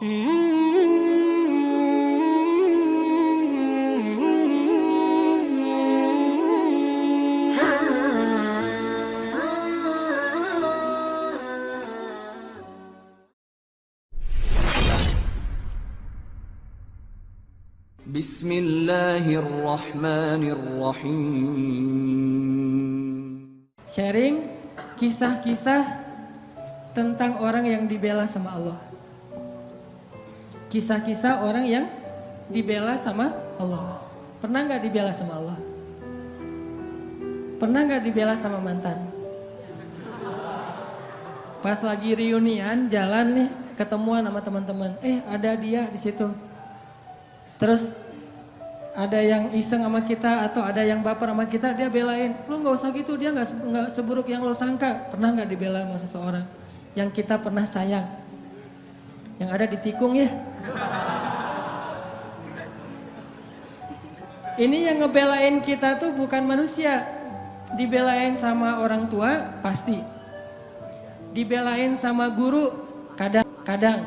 Bismillahirrahmanirrahim. Sharing kisah-kisah tentang orang yang dibela sama Allah. Kisah-kisah orang yang dibela sama Allah. Pernah gak dibela sama Allah? Pernah gak dibela sama mantan? Pas lagi reunian jalan nih, ketemuan sama teman-teman. Ada dia di situ. Terus ada yang iseng sama kita atau ada yang baper sama kita, dia belain. Lu gak usah gitu, dia gak seburuk yang lo sangka. Pernah gak dibela sama seseorang yang kita pernah sayang? Yang ada di tikung ya. Ini yang ngebelain kita tuh bukan manusia. Dibelain sama orang tua pasti. Dibelain sama guru kadang-kadang.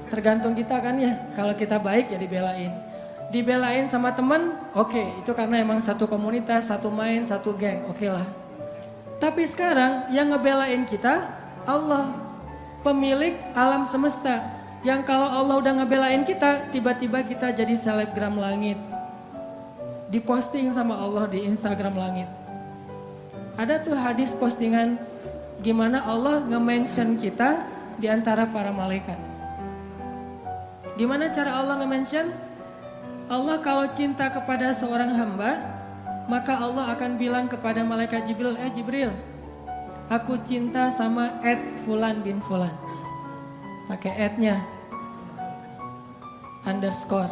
Tergantung kita kan ya. Kalau kita baik ya dibelain. Dibelain sama teman, oke, itu karena emang satu komunitas, satu main, satu geng, oke lah. Tapi sekarang yang ngebelain kita Allah, pemilik alam semesta. Yang kalau Allah udah ngebelain kita, tiba-tiba kita jadi selebgram langit. Diposting sama Allah di Instagram langit. Ada tuh hadis postingan gimana Allah nge-mention kita di antara para malaikat. Gimana cara Allah nge-mention? Allah kalau cinta kepada seorang hamba, maka Allah akan bilang kepada malaikat Jibril, Jibril, aku cinta sama Fulan bin Fulan. Pakai @nya, underscore.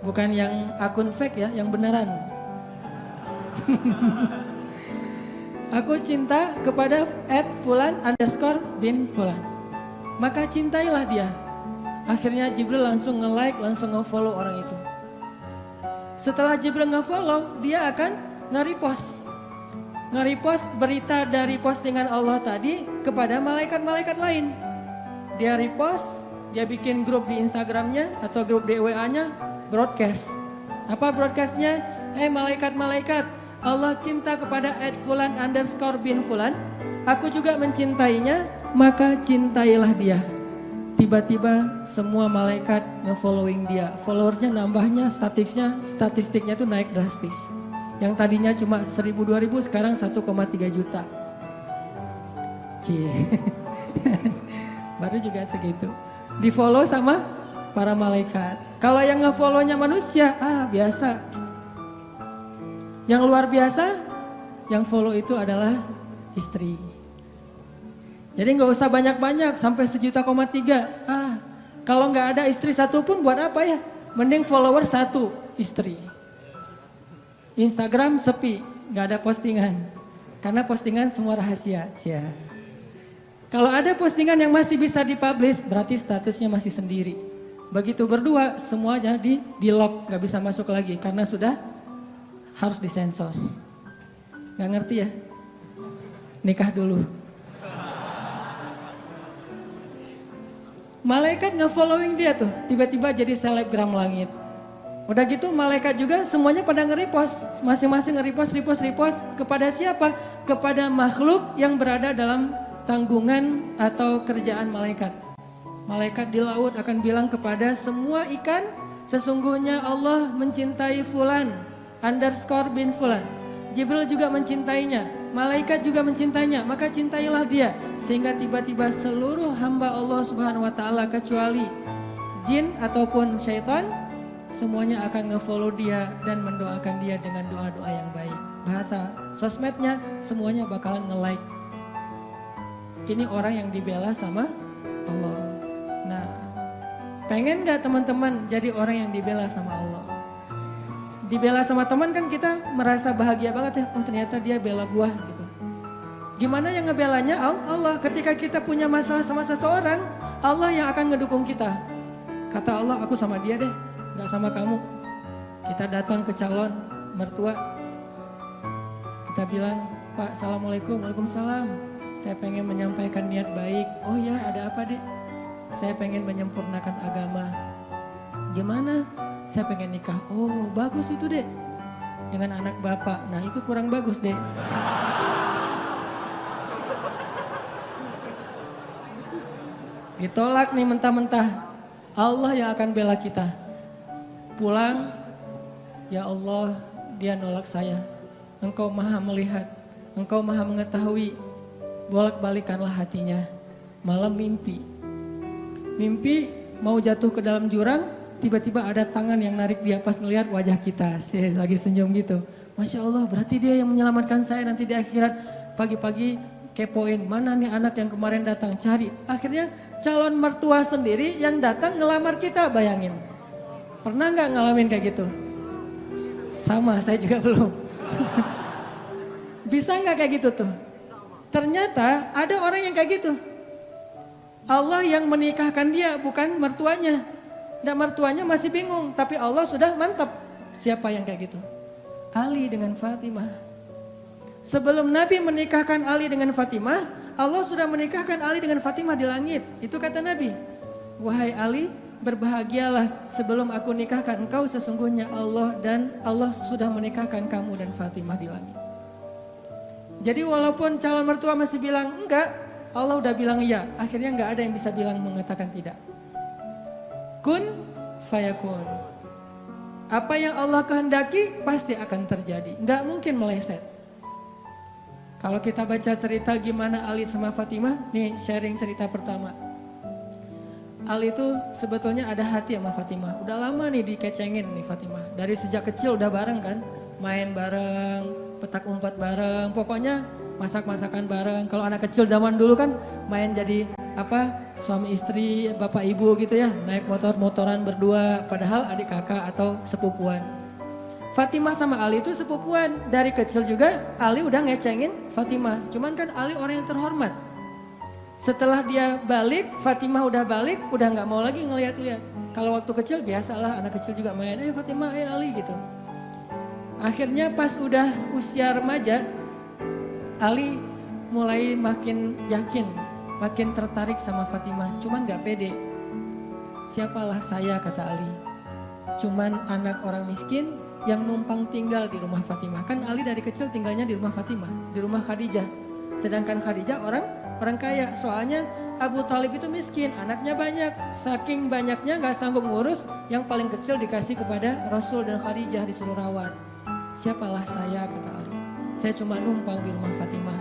Bukan yang akun fake ya, yang beneran. Aku cinta kepada @Fulan underscore bin Fulan. Maka cintailah dia. Akhirnya Jibril langsung nge-like, langsung nge-follow orang itu. Setelah Jibril nge-follow, dia akan nge-repost. Nge-repost berita dari postingan Allah tadi kepada malaikat-malaikat lain. Dia repost, dia bikin grup di Instagramnya atau grup di WA-nya, broadcast. Apa broadcastnya? Malaikat-malaikat, Allah cinta kepada @Fulan underscore bin Fulan. Aku juga mencintainya, maka cintailah dia. Tiba-tiba semua malaikat nge-following dia. Followersnya nambahnya, statistiknya tuh naik drastis. Yang tadinya cuma 1.000-2.000 sekarang 1,3 juta. Baru juga segitu. Di follow sama para malaikat. Kalau yang nge-follownya manusia, biasa. Yang luar biasa, yang follow itu adalah istri. Jadi gak usah banyak-banyak sampai 1,3 juta. Kalau gak ada istri satu pun buat apa ya? Mending follower 1 istri. Instagram sepi, gak ada postingan. Karena postingan semua rahasia. Kalau ada postingan yang masih bisa dipublish, berarti statusnya masih sendiri. Begitu berdua, semua jadi di-lock, gak bisa masuk lagi. Karena sudah harus disensor. Gak ngerti ya? Nikah dulu. Malaikat nge-following dia tuh, tiba-tiba jadi selebgram langit. Udah gitu malaikat juga semuanya pada nge-repost, masing-masing nge-repost kepada siapa? Kepada makhluk yang berada dalam tanggungan atau kerjaan malaikat. Malaikat di laut akan bilang kepada semua ikan, sesungguhnya Allah mencintai Fulan underscore bin Fulan. Jibril juga mencintainya, malaikat juga mencintainya, maka cintailah dia. Sehingga tiba-tiba seluruh hamba Allah Subhanahu wa Ta'ala kecuali jin ataupun syaitan, semuanya akan nge-follow dia dan mendoakan dia dengan doa-doa yang baik. Bahasa sosmednya semuanya bakalan nge-like. Ini orang yang dibela sama Allah. Nah, pengen gak teman-teman jadi orang yang dibela sama Allah? Dibela sama teman kan kita merasa bahagia banget ya. Oh ternyata dia bela gua gitu. Gimana yang ngebelanya? Allah. Ketika kita punya masalah sama seseorang, Allah yang akan ngedukung kita. Kata Allah, aku sama dia deh, gak sama kamu. Kita datang ke calon mertua. Kita bilang, Pak, assalamualaikum, waalaikumsalam. Saya pengen menyampaikan niat baik. Oh ya, ada apa dek? Saya pengen menyempurnakan agama. Gimana? Saya pengen nikah. Oh bagus itu dek. Dengan anak bapak. Nah itu kurang bagus dek. Ditolak nih mentah-mentah. Allah yang akan bela kita. Pulang, ya Allah dia nolak saya. Engkau maha melihat, engkau maha mengetahui. Bolak-balikanlah hatinya. Malam mimpi. Mimpi mau jatuh ke dalam jurang, tiba-tiba ada tangan yang narik dia pas ngelihat wajah kita. Saya lagi senyum gitu. Masya Allah berarti dia yang menyelamatkan saya nanti di akhirat. Pagi-pagi kepoin mana nih anak yang kemarin datang, cari. Akhirnya calon mertua sendiri yang datang ngelamar kita, bayangin. Pernah nggak ngalamin kayak gitu? Sama, saya juga belum. Bisa nggak kayak gitu tuh? Ternyata ada orang yang kayak gitu. Allah yang menikahkan dia, bukan mertuanya. Dan mertuanya masih bingung, tapi Allah sudah mantap. Siapa yang kayak gitu? Ali dengan Fatimah. Sebelum Nabi menikahkan Ali dengan Fatimah, Allah sudah menikahkan Ali dengan Fatimah di langit. Itu kata Nabi. Wahai Ali, berbahagialah sebelum aku nikahkan engkau, sesungguhnya Allah dan Allah sudah menikahkan kamu dan Fatimah di langit. Jadi walaupun calon mertua masih bilang enggak, Allah udah bilang iya. Akhirnya enggak ada yang bisa bilang mengatakan tidak. Kun fayakun. Apa yang Allah kehendaki pasti akan terjadi. Enggak mungkin meleset. Kalau kita baca cerita gimana Ali sama Fatimah, nih sharing cerita pertama. Ali itu sebetulnya ada hati sama Fatimah. Udah lama nih dikecengin nih Fatimah. Dari sejak kecil udah bareng kan. Main bareng, petak umpet bareng, pokoknya masak-masakan bareng. Kalau anak kecil zaman dulu kan main jadi suami istri, bapak ibu gitu ya, naik motor-motoran berdua, padahal adik kakak atau sepupuan. Fatimah sama Ali itu sepupuan, dari kecil juga Ali udah ngecengin Fatimah, cuman kan Ali orang yang terhormat. Setelah dia balik, Fatimah udah balik, udah gak mau lagi ngeliat-liat. Kalau waktu kecil biasalah anak kecil juga main, Fatimah, Ali gitu. Akhirnya pas udah usia remaja, Ali mulai makin yakin, makin tertarik sama Fatimah. Cuman gak pede. Siapalah saya, kata Ali. Cuman anak orang miskin yang numpang tinggal di rumah Fatimah. Kan Ali dari kecil tinggalnya di rumah Fatimah, di rumah Khadijah. Sedangkan Khadijah orang kaya. Soalnya Abu Thalib itu miskin, anaknya banyak. Saking banyaknya gak sanggup ngurus, yang paling kecil dikasih kepada Rasul dan Khadijah disuruh rawat. Siapalah saya, kata Ali. Saya cuma numpang di rumah Fatimah.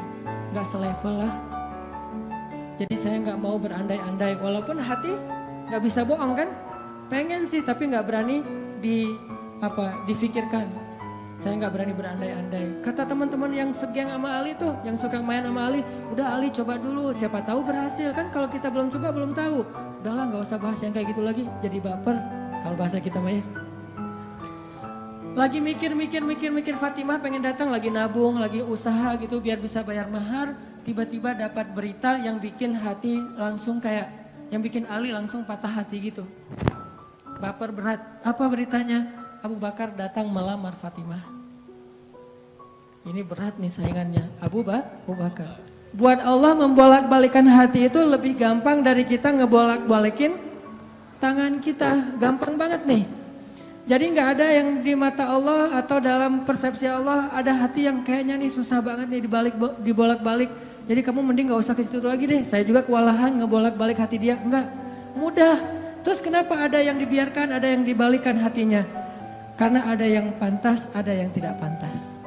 Gak selevel lah. Jadi saya gak mau berandai-andai. Walaupun hati gak bisa bohong kan. Pengen sih tapi gak berani difikirkan. Saya gak berani berandai-andai. Kata teman-teman yang segeng sama Ali tuh, yang suka main sama Ali, udah Ali coba dulu, siapa tahu berhasil. Kan kalau kita belum coba belum tahu. Udahlah gak usah bahas yang kayak gitu lagi, jadi baper. Kalau bahasa kita mah ya. Lagi mikir Fatimah pengen datang, lagi nabung, lagi usaha gitu biar bisa bayar mahar. Tiba-tiba dapat berita yang bikin hati langsung yang bikin Ali langsung patah hati gitu. Baper berat. Apa beritanya? Abu Bakar datang melamar Fatimah. Ini berat nih saingannya. Abu Bakar. Buat Allah membolak-balikan hati itu lebih gampang dari kita ngebolak-balikin tangan kita. Gampang banget nih. Jadi nggak ada yang di mata Allah atau dalam persepsi Allah ada hati yang kayaknya nih susah banget nih dibolak-balik. Jadi kamu mending nggak usah ke situ lagi deh. Saya juga kewalahan ngebolak-balik hati dia. Enggak, mudah. Terus kenapa ada yang dibiarkan, ada yang dibalikan hatinya? Karena ada yang pantas, ada yang tidak pantas.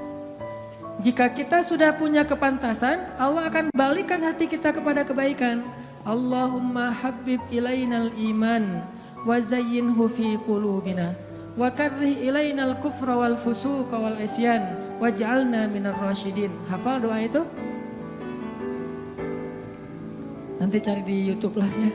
Jika kita sudah punya kepantasan, Allah akan balikan hati kita kepada kebaikan. Allahumma habib ilainal iman wa zayyinhu fi qulubina. Wa karrih ilainal kufra wal fusuqa wal isyan waj'alna minar rasyidin. Hafal doa itu? Nanti cari di YouTube lah ya.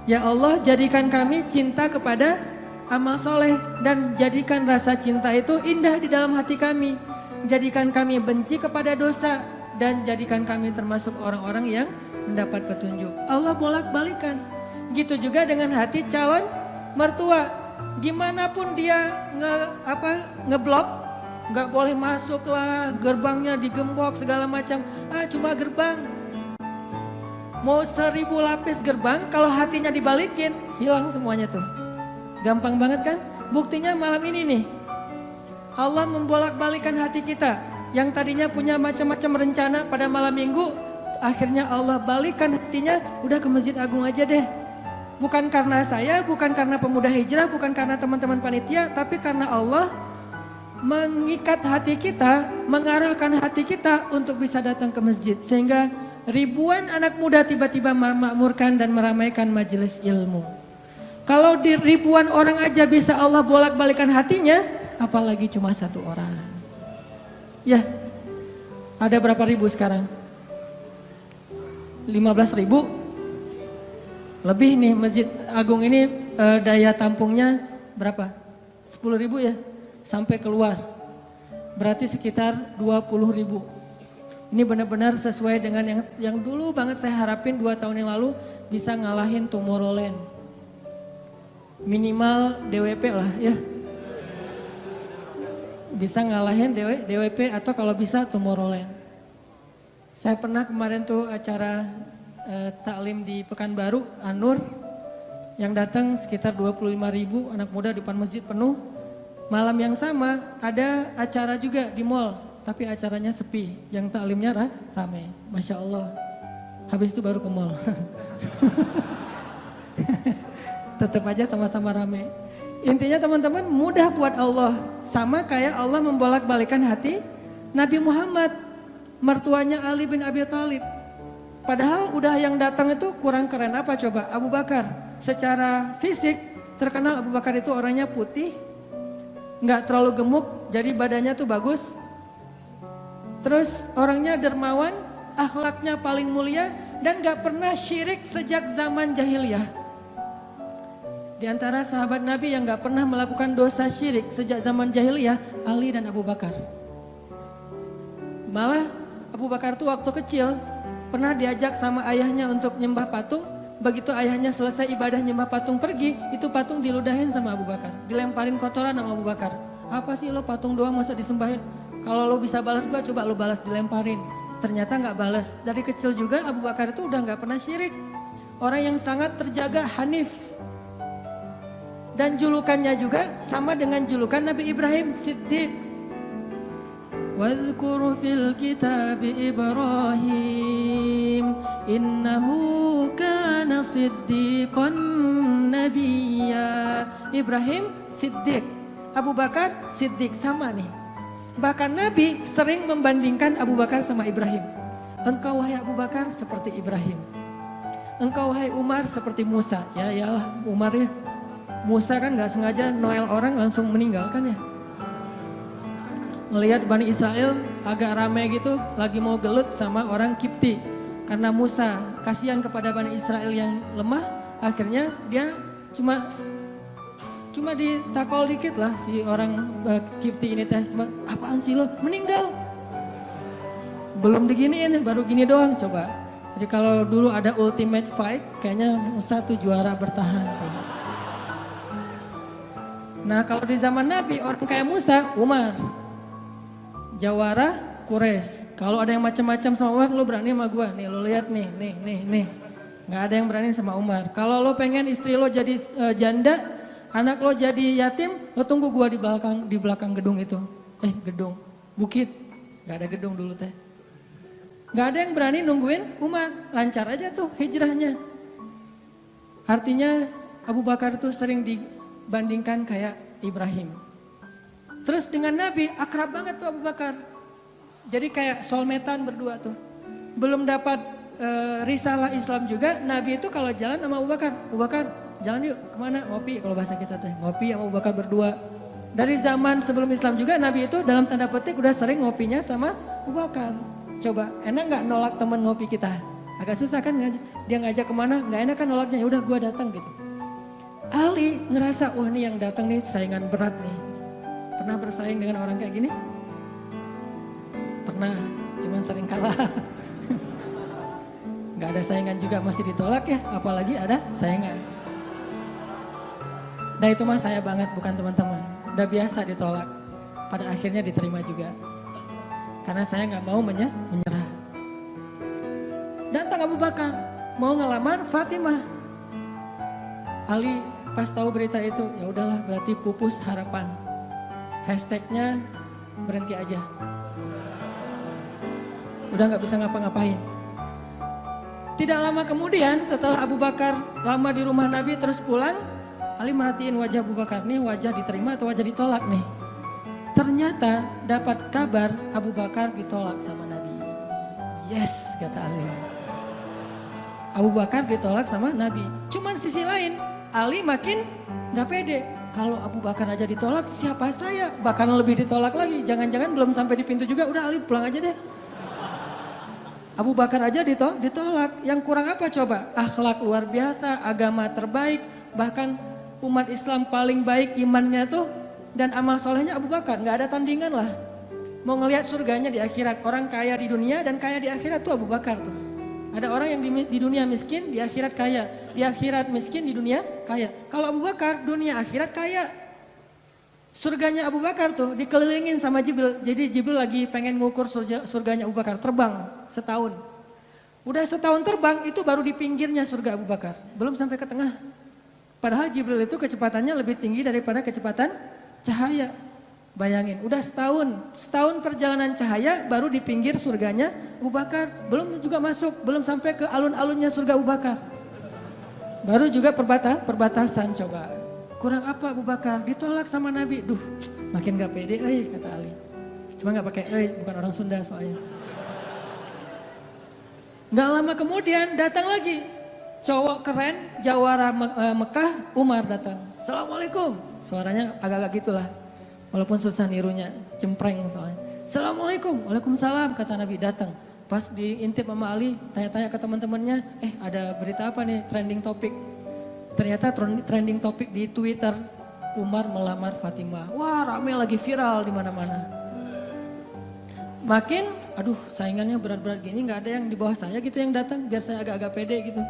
Ya Allah, jadikan kami cinta kepada amal soleh dan jadikan rasa cinta itu indah di dalam hati kami. Jadikan kami benci kepada dosa dan jadikan kami termasuk orang-orang yang mendapat petunjuk. Allah bolak-balikan. Gitu juga dengan hati calon mertua. Gimana pun dia ngeblok, nggak boleh masuk lah, gerbangnya digembok segala macam. Cuma gerbang. Mau 1000 lapis gerbang, kalau hatinya dibalikin, hilang semuanya tuh. Gampang banget kan? Buktinya malam ini nih. Allah membolak-balikan hati kita. Yang tadinya punya macam-macam rencana pada malam minggu, akhirnya Allah balikan hatinya, udah ke Masjid Agung aja deh. Bukan karena saya, bukan karena pemuda hijrah, bukan karena teman-teman panitia, tapi karena Allah mengikat hati kita, mengarahkan hati kita untuk bisa datang ke masjid. Sehingga ribuan anak muda tiba-tiba memakmurkan dan meramaikan majelis ilmu. Kalau di ribuan orang aja bisa Allah bolak-balikan hatinya, apalagi cuma satu orang. Ya, ada berapa ribu sekarang? 15.000? Lebih nih Masjid Agung ini daya tampungnya berapa? 10.000 ya? Sampai keluar. Berarti sekitar 20.000. Ini benar-benar sesuai dengan yang dulu banget saya harapin 2 tahun yang lalu bisa ngalahin Tomorrowland. Minimal DWP lah ya. Bisa ngalahin DWP atau kalau bisa Tomorrowland. Saya pernah kemarin tuh acara taklim di Pekanbaru, Anur, yang datang sekitar 25.000 anak muda di depan masjid penuh. Malam yang sama ada acara juga di mall, tapi acaranya sepi, yang taklimnya ramai. Masya Allah, habis itu baru ke mall. Tetap aja sama-sama ramai. Intinya teman-teman mudah buat Allah. Sama kayak Allah membolak-balikan hati Nabi Muhammad, mertuanya Ali bin Abi Thalib. Padahal udah yang datang itu kurang keren apa coba? Abu Bakar. Secara fisik terkenal Abu Bakar itu orangnya putih, nggak terlalu gemuk, jadi badannya tuh bagus. Terus orangnya dermawan, akhlaknya paling mulia dan nggak pernah syirik sejak zaman jahiliyah. Di antara sahabat Nabi yang gak pernah melakukan dosa syirik sejak zaman jahiliyah, Ali dan Abu Bakar. Malah Abu Bakar tuh waktu kecil pernah diajak sama ayahnya untuk nyembah patung. Begitu ayahnya selesai ibadah nyembah patung pergi, itu patung diludahin sama Abu Bakar. Dilemparin kotoran sama Abu Bakar. Apa sih lo patung doang masa disembahin? Kalau lo bisa balas gua, coba lo balas, dilemparin. Ternyata gak balas. Dari kecil juga Abu Bakar itu udah gak pernah syirik. Orang yang sangat terjaga, hanif. Dan julukannya juga sama dengan julukan Nabi Ibrahim, Siddiq. Wadhkur fil kitab Ibrahim innahu kana siddiqan nabiyya. Ibrahim Siddiq, Abu Bakar Siddiq, sama nih. Bahkan Nabi sering membandingkan Abu Bakar sama Ibrahim. Engkau wahai Abu Bakar seperti Ibrahim. Engkau wahai Umar seperti Musa. Ya iyalah Umar ya. Musa kan gak sengaja noel orang langsung meninggal kan ya. Melihat Bani Israel agak ramai gitu lagi mau gelut sama orang Kipti. Karena Musa kasihan kepada Bani Israel yang lemah, akhirnya dia cuma ditakol dikit lah si orang Kipti ini teh. Cuma apaan sih lo meninggal. Belum diginiin baru gini doang coba. Jadi kalau dulu ada ultimate fight kayaknya Musa tuh juara bertahan tuh. Nah kalau di zaman Nabi orang kayak Musa, Umar. Jawara, Quraisy. Kalau ada yang macam-macam sama Umar, lo berani sama gue. Nih lo lihat nih. Gak ada yang berani sama Umar. Kalau lo pengen istri lo jadi janda, anak lo jadi yatim, lo tunggu gue di belakang gedung itu. Gedung, bukit. Gak ada gedung dulu teh. Gak ada yang berani nungguin Umar. Lancar aja tuh hijrahnya. Artinya Abu Bakar tuh sering bandingkan kayak Ibrahim. Terus dengan Nabi akrab banget tuh Abu Bakar. Jadi kayak soulmate-an berdua tuh. Belum dapat risalah Islam juga, Nabi itu kalau jalan sama Abu Bakar jalan yuk kemana? Ngopi kalau bahasa kita teh. Ngopi sama Abu Bakar berdua. Dari zaman sebelum Islam juga Nabi itu dalam tanda petik udah sering ngopinya sama Abu Bakar. Coba enak gak nolak teman ngopi kita? Agak susah kan dia ngajak kemana? Gak enak kan nolaknya, ya udah gue datang gitu. Ali ngerasa, wah nih yang datang nih saingan berat nih. Pernah bersaing dengan orang kayak gini? Pernah, cuman sering kalah. Gak ada saingan juga masih ditolak ya, apalagi ada saingan. Nah itu mah saya banget, bukan teman-teman. Udah biasa ditolak, pada akhirnya diterima juga. Karena saya gak mau menyerah. Datang Abu Bakar, mau ngelamar Fatimah. Ali pas tahu berita itu, ya udahlah berarti pupus harapan. Hashtagnya berhenti aja. Udah nggak bisa ngapa-ngapain. Tidak lama kemudian setelah Abu Bakar lama di rumah Nabi terus pulang, Ali merhatiin wajah Abu Bakar nih, wajah diterima atau wajah ditolak nih. Ternyata dapat kabar Abu Bakar ditolak sama Nabi. Yes, kata Ali. Abu Bakar ditolak sama Nabi. Cuman sisi lain, Ali makin gak pede. Kalau Abu Bakar aja ditolak, siapa saya? Bahkan lebih ditolak lagi. Jangan-jangan belum sampai di pintu juga, udah Ali pulang aja deh. Abu Bakar aja ditolak. Yang kurang apa coba? Akhlak luar biasa, agama terbaik, bahkan umat Islam paling baik imannya tuh dan amal solehnya Abu Bakar. Gak ada tandingan lah. Mau ngelihat surganya di akhirat. Orang kaya di dunia dan kaya di akhirat tuh Abu Bakar tuh. Ada orang yang di dunia miskin, di akhirat kaya. Di akhirat miskin, di dunia kaya. Kalau Abu Bakar, dunia akhirat kaya. Surganya Abu Bakar tuh dikelilingin sama Jibril. Jadi Jibril lagi pengen ngukur surganya Abu Bakar. Terbang setahun. Udah setahun terbang itu baru di pinggirnya surga Abu Bakar. Belum sampai ke tengah. Padahal Jibril itu kecepatannya lebih tinggi daripada kecepatan cahaya. Bayangin, udah setahun perjalanan cahaya baru di pinggir surganya Abu Bakar. Belum juga masuk, belum sampai ke alun-alunnya surga Abu Bakar. Baru juga perbatasan coba. Kurang apa Abu Bakar? Ditolak sama Nabi. Duh, makin gak pede, kata Ali. Cuma gak pakai, bukan orang Sunda soalnya. Gak lama kemudian datang lagi. Cowok keren, jawara Mekah, Umar datang. Assalamualaikum. Suaranya agak-agak gitulah. Walaupun susah nirunya, cempreng soalnya. Assalamualaikum, waalaikumsalam, kata Nabi datang. Pas diintip sama Ali, tanya-tanya ke teman-temannya, ada berita apa nih, trending topik. Ternyata trending topik di Twitter, Umar melamar Fatimah. Wah rame lagi viral di mana-mana. Makin, saingannya berat-berat gini, nggak ada yang di bawah saya gitu yang datang, biar saya agak-agak pede gitu.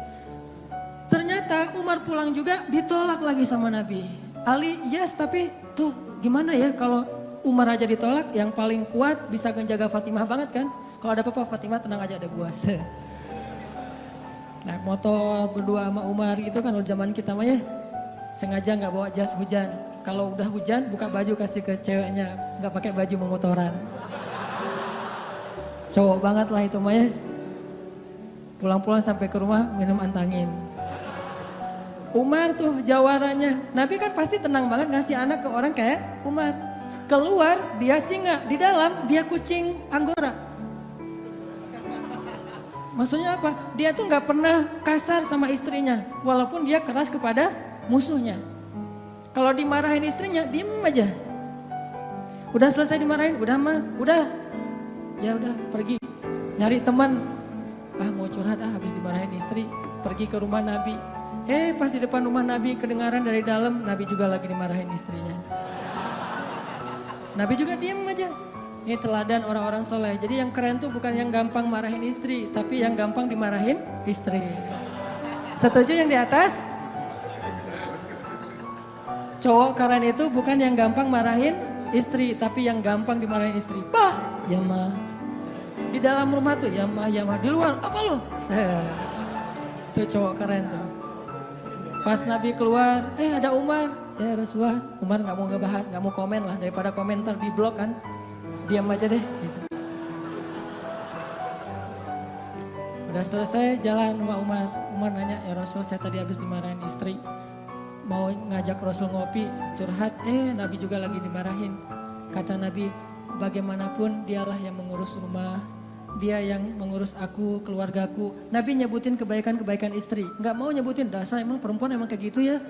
Ternyata Umar pulang juga ditolak lagi sama Nabi. Ali, yes tapi tuh gimana ya kalau Umar aja ditolak, yang paling kuat bisa menjaga Fatimah banget kan. Kalau ada apa-apa Fatimah tenang aja ada gua. Naik motor berdua sama Umar gitu kan, zaman kita mah ya. Sengaja nggak bawa jas hujan. Kalau udah hujan buka baju kasih ke ceweknya, nggak pakai baju memotoran. Cowok banget lah itu mah ya. Pulang-pulang sampai ke rumah minum antangin. Umar tuh jawarannya. Nabi kan pasti tenang banget ngasih anak ke orang kayak Umar. Keluar dia singa, di dalam dia kucing Anggora. Maksudnya apa? Dia tuh gak pernah kasar sama istrinya. Walaupun dia keras kepada musuhnya. Kalau dimarahin istrinya, diem aja. Udah selesai dimarahin, udah. Ya udah pergi. Nyari teman. Mau curhat habis dimarahin istri. Pergi ke rumah Nabi. Pas di depan rumah Nabi kedengaran dari dalam, Nabi juga lagi dimarahin istrinya. Nabi juga diem aja. Ini teladan orang-orang soleh. Jadi yang keren tuh bukan yang gampang marahin istri, tapi yang gampang dimarahin istri. Setuju yang di atas? Cowok keren itu bukan yang gampang marahin istri, tapi yang gampang dimarahin istri. Bah, ya mah. Di dalam rumah tuh, ya mah. Di luar, apa lo? Tuh cowok keren tuh. Pas Nabi keluar, ada Umar. Ya Rasulullah, Umar gak mau ngebahas, gak mau komen lah. Daripada komentar di blog kan. Diam aja deh gitu. Udah selesai jalan sama Umar. Umar nanya, ya Rasul saya tadi habis dimarahin istri. Mau ngajak Rasul ngopi, curhat, Nabi juga lagi dimarahin. Kata Nabi, bagaimanapun dialah yang mengurus rumah. Dia yang mengurus aku, keluargaku. Nabi nyebutin kebaikan-kebaikan istri. Gak mau nyebutin, dasar emang perempuan emang kayak gitu ya.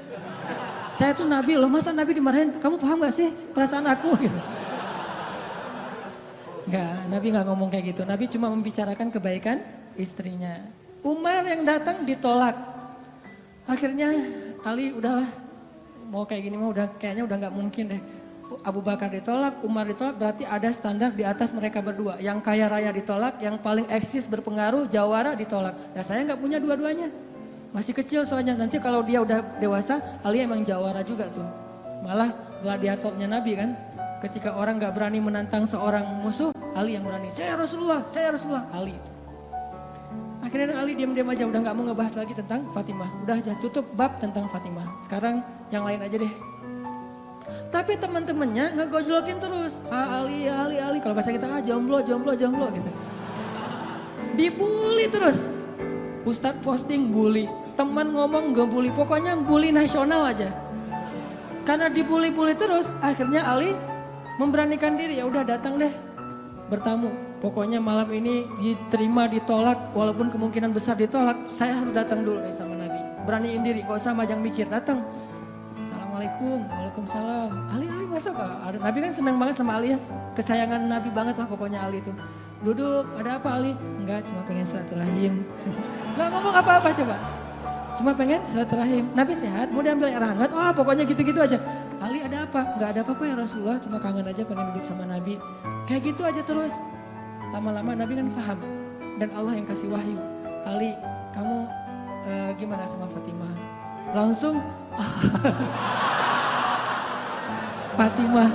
Saya tuh Nabi loh, masa Nabi dimarahin, kamu paham gak sih perasaan aku gitu. Enggak, Nabi gak ngomong kayak gitu. Nabi cuma membicarakan kebaikan istrinya. Umar yang datang ditolak. Akhirnya Ali udahlah, mau kayak gini mah kayaknya udah gak mungkin deh. Abu Bakar ditolak, Umar ditolak, berarti ada standar di atas mereka berdua. Yang kaya raya ditolak, yang paling eksis berpengaruh, jawara ditolak. Nah saya gak punya dua-duanya. Masih kecil soalnya, nanti kalau dia udah dewasa, Ali emang jawara juga tuh. Malah gladiatornya Nabi kan. Ketika orang gak berani menantang seorang musuh, Ali yang berani. Saya Rasulullah, Ali itu. Akhirnya Ali diam-diam aja, udah gak mau ngebahas lagi tentang Fatimah. Udah aja tutup bab tentang Fatimah. Sekarang yang lain aja deh. Tapi teman-temannya ngegojlokin terus. Ali. Kalau bahasa kita jomblo gitu. Dibully terus. Ustadz posting bully. Teman ngomong gak bully. Pokoknya bully nasional aja. Karena dibully-bully terus, akhirnya Ali memberanikan diri. Ya udah datang deh bertamu. Pokoknya malam ini diterima, ditolak, walaupun kemungkinan besar ditolak, saya harus datang dulu nih sama Nabi. Beraniin diri, gak usah majang mikir, datang. Assalamualaikum, waalaikumsalam. Ali masuk. Nabi kan senang banget sama Ali ya, kesayangan Nabi banget lah pokoknya Ali itu. Duduk, ada apa Ali? Enggak, cuma pengen silaturahim. Gak ngomong apa-apa coba. Cuma pengen silaturahim. Nabi sehat, mau diambil air hangat, pokoknya gitu-gitu aja. Ali ada apa? Enggak ada apa-apa ya Rasulullah, cuma kangen aja pengen duduk sama Nabi. Kayak gitu aja terus. Lama-lama Nabi kan paham dan Allah yang kasih wahyu. Ali, kamu gimana sama Fatimah? Langsung Fatimah.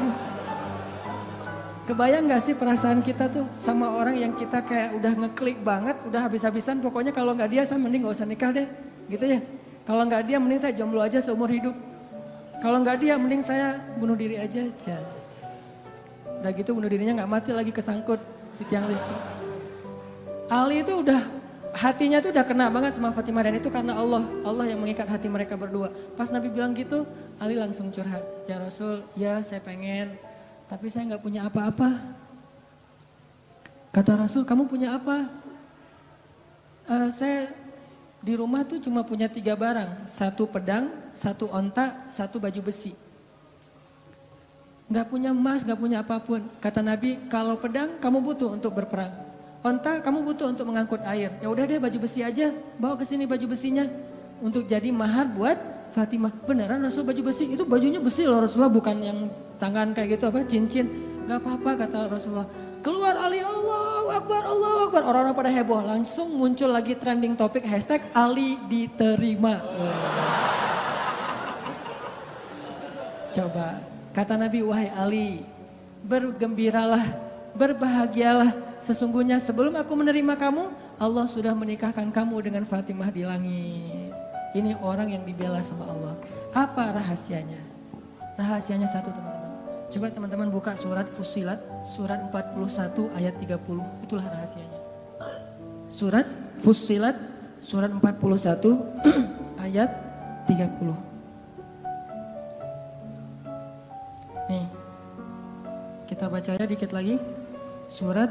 Kebayang gak sih perasaan kita tuh sama orang yang kita kayak udah ngeklik banget, udah habis-habisan, pokoknya kalau gak dia saya mending gak usah nikah deh, gitu ya. Kalau gak dia mending saya jomblo aja seumur hidup. Kalau gak dia mending saya bunuh diri aja. Udah gitu bunuh dirinya gak mati lagi kesangkut di tiang listrik. Ali itu udah hatinya tuh udah kena banget sama Fatimah dan itu karena Allah yang mengikat hati mereka berdua. Pas Nabi bilang gitu, Ali langsung curhat. Ya Rasul, ya saya pengen, tapi saya nggak punya apa-apa. Kata Rasul, kamu punya apa? Saya di rumah tuh cuma punya 3 barang, 1 pedang, 1 onta, 1 baju besi. Gak punya emas, gak punya apapun. Kata Nabi, kalau pedang kamu butuh untuk berperang. Onta kamu butuh untuk mengangkut air. Ya udah deh baju besi aja, bawa ke sini baju besinya. Untuk jadi mahar buat Fatimah. Beneran Rasul baju besi? Itu bajunya besi loh Rasulullah, bukan yang tangan kayak gitu apa cincin. Gak apa-apa kata Rasulullah. Keluar Ali, Allahu Akbar, Allahu Akbar. Orang-orang pada heboh, langsung muncul lagi trending topik hashtag Ali diterima. Coba. Kata Nabi, wahai Ali, bergembiralah, berbahagialah. Sesungguhnya sebelum aku menerima kamu, Allah sudah menikahkan kamu dengan Fatimah di langit. Ini orang yang dibela sama Allah. Apa rahasianya? Rahasianya satu teman-teman. Coba teman-teman buka surat Fussilat, surat 41 ayat 30. Itulah rahasianya. Surat Fussilat, surat 41 ayat 30. Nih, kita baca ya dikit lagi. Surat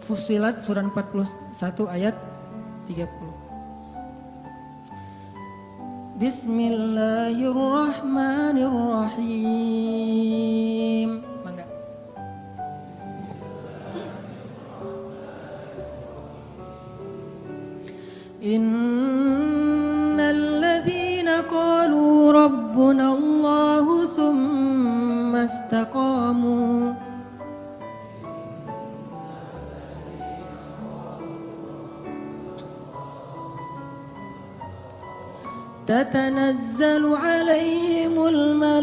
Fussilat, surat 41 ayat 30. Bismillahirrahmanirrahim. Mangga. Innalladzina qalu rabbuna Allahu thumma istaqamu تتنزل عليهم الملائكة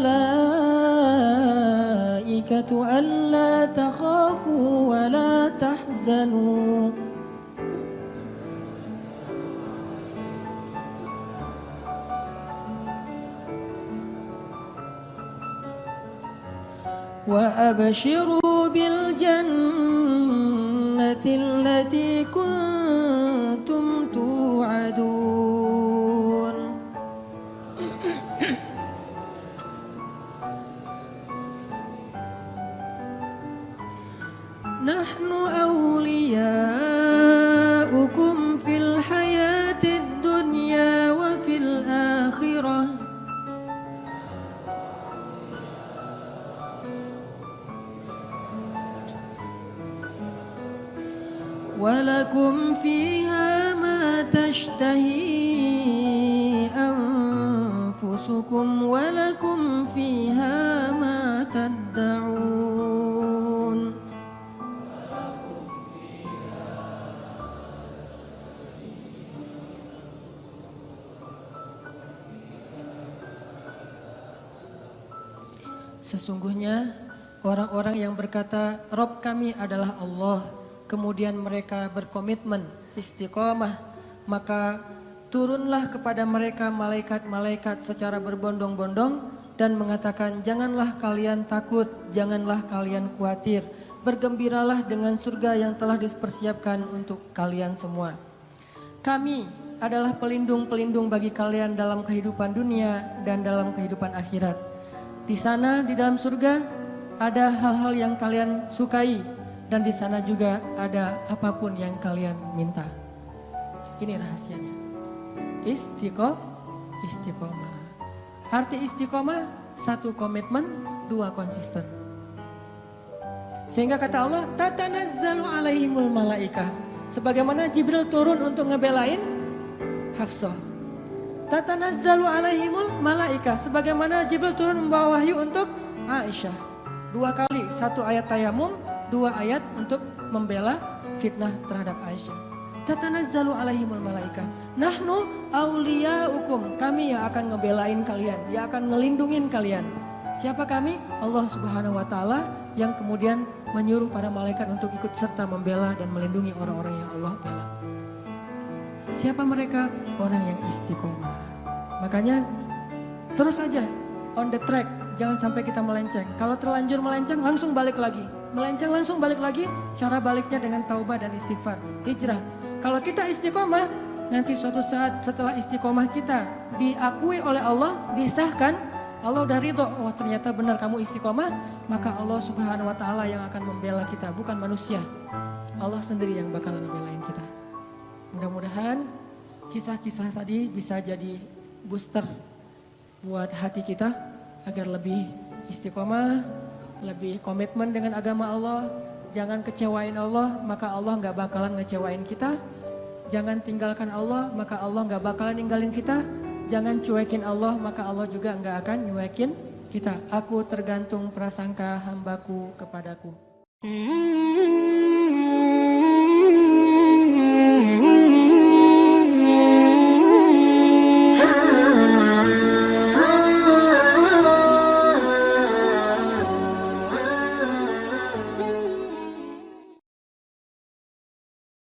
ألا تخافوا ولا تحزنوا وأبشروا بالجنة التي كنتم توعدون نحن أولياؤكم في الحياة الدنيا وفي الآخرة ولكم فيها ما تشتهي أنفسكم ولكم فيها ما تدعون Sesungguhnya orang-orang yang berkata Rob kami adalah Allah, kemudian mereka berkomitmen istiqomah maka turunlah kepada mereka malaikat-malaikat secara berbondong-bondong dan mengatakan, janganlah kalian takut, janganlah kalian khawatir, bergembiralah dengan surga yang telah dipersiapkan untuk kalian semua. Kami adalah pelindung-pelindung bagi kalian dalam kehidupan dunia dan dalam kehidupan akhirat. Di sana, di dalam surga, ada hal-hal yang kalian sukai, dan di sana juga ada apapun yang kalian minta. Ini rahasianya. Istiqomah. Arti istiqomah, 1 komitmen, 2 konsisten. Sehingga kata Allah, tatanazzalu alaihimul malaikah. Sebagaimana Jibril turun untuk ngebelain Hafsah. Tatanazzalu alaihimul malaikah. Sebagaimana Jibril turun membawa wahyu untuk Aisyah. 2 kali, 1 ayat tayamum, 2 ayat untuk membela fitnah terhadap Aisyah. Tatanazzalu alaihimul malaikah. Nahnu awliyaukum. Kami yang akan ngebelain kalian, yang akan ngelindungin kalian. Siapa kami? Allah Subhanahu wa taala yang kemudian menyuruh para malaikat untuk ikut serta membela dan melindungi orang-orang yang Allah bela. Siapa mereka? Orang yang istiqomah. Makanya terus saja on the track, jangan sampai kita melenceng. Kalau terlanjur melenceng, langsung balik lagi. Melenceng langsung balik lagi, cara baliknya dengan taubah dan istighfar, hijrah. Kalau kita istiqomah, nanti suatu saat setelah istiqomah kita diakui oleh Allah, disahkan, Allah udah ridho, oh ternyata benar kamu istiqomah, maka Allah Subhanahu wa taala yang akan membela kita, bukan manusia. Allah sendiri yang bakalan membelain kita. Mudah-mudahan kisah-kisah tadi bisa jadi booster buat hati kita agar lebih istiqomah, lebih komitmen dengan agama Allah. Jangan kecewain Allah, maka Allah gak bakalan ngecewain kita. Jangan tinggalkan Allah, maka Allah gak bakalan ninggalin kita. Jangan cuekin Allah, maka Allah juga gak akan nyuekin kita. Aku tergantung prasangka hambaku kepadaku.